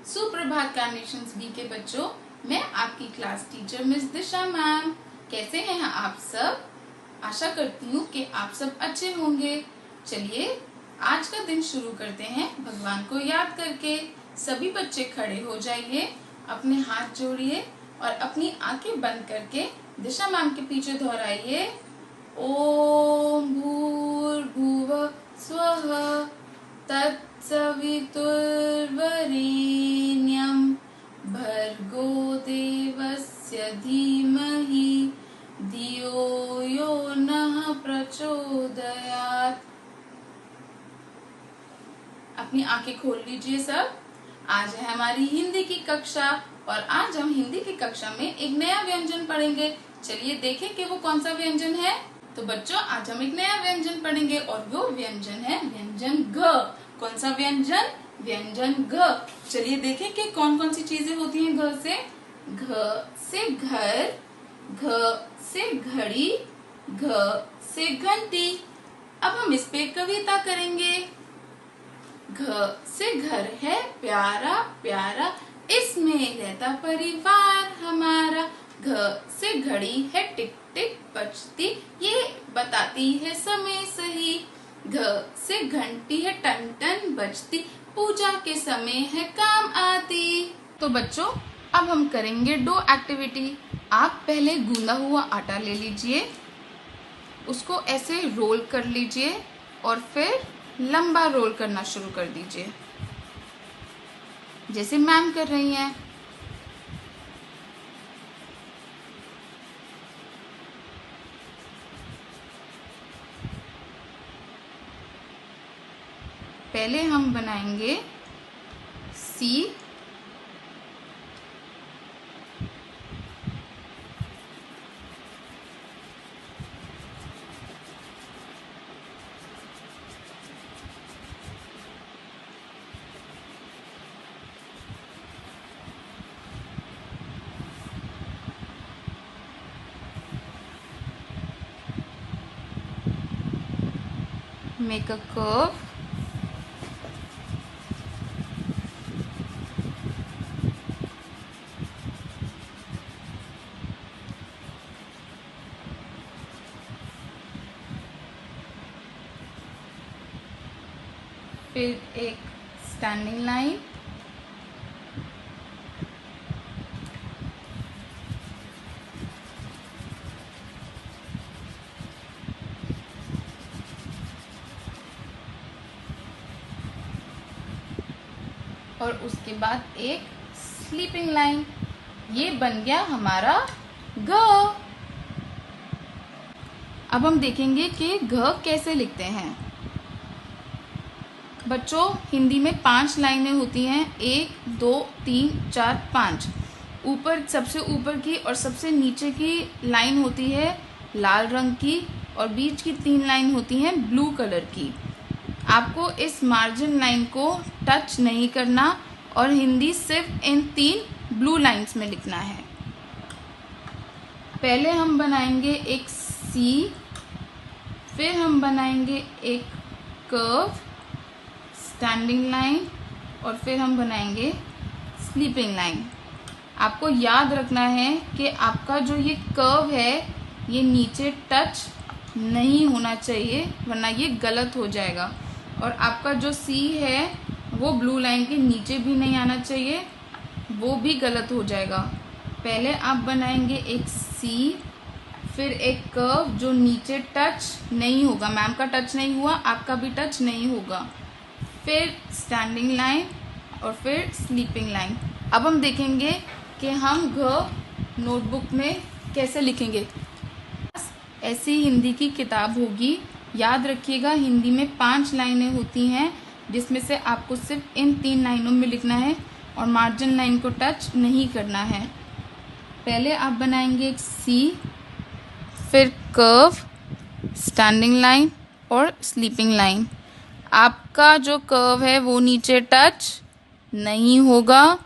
सुप्रभात कार्नेशंस बी के बच्चों, मैं आपकी क्लास टीचर मिस दिशा मैम। कैसे हैं आप सब? आशा करती हूँ कि आप सब अच्छे होंगे। चलिए आज का दिन शुरू करते हैं भगवान को याद करके। सभी बच्चे खड़े हो जाइए, अपने हाथ जोड़िए और अपनी आंखें बंद करके दिशा मैम के पीछे दोहराइए। ओम भूर्भुवः स्वः तत्सवितुर्वरेण्यं भर्गो देवस्य धीमहि धियो यो नः प्रचोदयात्। अपनी आंखें खोल लीजिए सब। आज है हमारी हिंदी की कक्षा और आज हम हिंदी की कक्षा में एक नया व्यंजन पढ़ेंगे। चलिए देखें कि वो कौन सा व्यंजन है। तो बच्चों आज हम एक नया व्यंजन पढ़ेंगे और वो व्यंजन है व्यंजन घ। कौन सा व्यंजन? व्यंजन घ। चलिए देखें कि कौन कौन सी चीजें होती हैं घ से। घ से घर, घ से घड़ी, घ से घंटी। अब हम इस पे कविता करेंगे। घ से घर है प्यारा प्यारा, इसमें रहता परिवार हमारा। घ से घड़ी है टिक टिक बजती, ये बताती है समय सही। घ से घंटी है टन टन बजती, पूजा के समय है काम आती। तो बच्चों अब हम करेंगे दो एक्टिविटी। आप पहले गूंदा हुआ आटा ले लीजिए, उसको ऐसे रोल कर लीजिए और फिर लंबा रोल करना शुरू कर दीजिए जैसे मैम कर रही हैं। पहले हम बनाएंगे सी, make a curve, फिर एक स्टैंडिंग लाइन, और उसके बाद एक स्लीपिंग लाइन। ये बन गया हमारा घ। अब हम देखेंगे कि घ कैसे लिखते हैं। बच्चों हिंदी में 5 लाइनें होती हैं, 1 2 3 4 5। ऊपर सबसे ऊपर की और सबसे नीचे की लाइन होती है लाल रंग की और बीच की 3 लाइन होती हैं ब्लू कलर की। आपको इस मार्जिन लाइन को टच नहीं करना और हिंदी सिर्फ इन 3 ब्लू लाइंस में लिखना है। पहले हम बनाएंगे एक सी, फिर हम बनाएंगे एक कर्व, स्टैंडिंग लाइन और फिर हम बनाएंगे स्लीपिंग लाइन। आपको याद रखना है कि आपका जो ये कर्व है ये नीचे टच नहीं होना चाहिए वरना ये गलत हो जाएगा। और आपका जो सी है वो ब्लू लाइन के नीचे भी नहीं आना चाहिए, वो भी गलत हो जाएगा। पहले आप बनाएंगे एक सी, फिर एक कर्व जो नीचे टच नहीं होगा, मैम का टच नहीं हुआ आपका भी टच नहीं होगा, फिर स्टैंडिंग लाइन और फिर स्लीपिंग लाइन। अब हम देखेंगे कि हम घ नोटबुक में कैसे लिखेंगे। ऐसी हिंदी की किताब होगी, याद रखिएगा हिंदी में 5 लाइनें होती हैं जिसमें से आपको सिर्फ इन 3 लाइनों में लिखना है और मार्जिन लाइन को टच नहीं करना है। पहले आप बनाएंगे एक सी, फिर कर्व, स्टैंडिंग लाइन और स्लीपिंग लाइन। आपका जो कर्व है वो नीचे टच नहीं होगा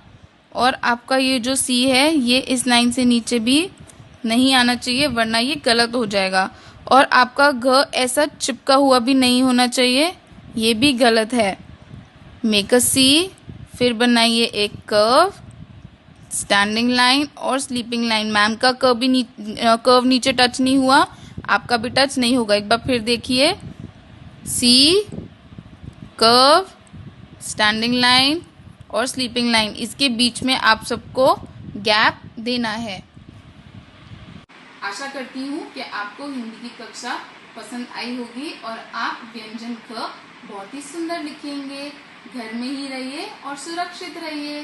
और आपका ये जो सी है ये इस लाइन से नीचे भी नहीं आना चाहिए वरना ये गलत हो जाएगा। और आपका घ ऐसा चिपका हुआ भी नहीं होना चाहिए, ये भी गलत है। मेक अ सी, फिर बनाइए एक कर्व, स्टैंडिंग लाइन और स्लीपिंग लाइन। मैम का कर्व नीचे टच नहीं हुआ, आपका भी टच नहीं होगा। एक बार फिर देखिए, सी, कर्व, स्टैंडिंग लाइन और स्लीपिंग लाइन, इसके बीच में आप सबको गैप देना है। आशा करती हूँ कि आपको हिंदी की कक्षा पसंद आई होगी और आप व्यंजन क बहुत ही सुंदर लिखेंगे। घर में ही रहिए और सुरक्षित रहिए।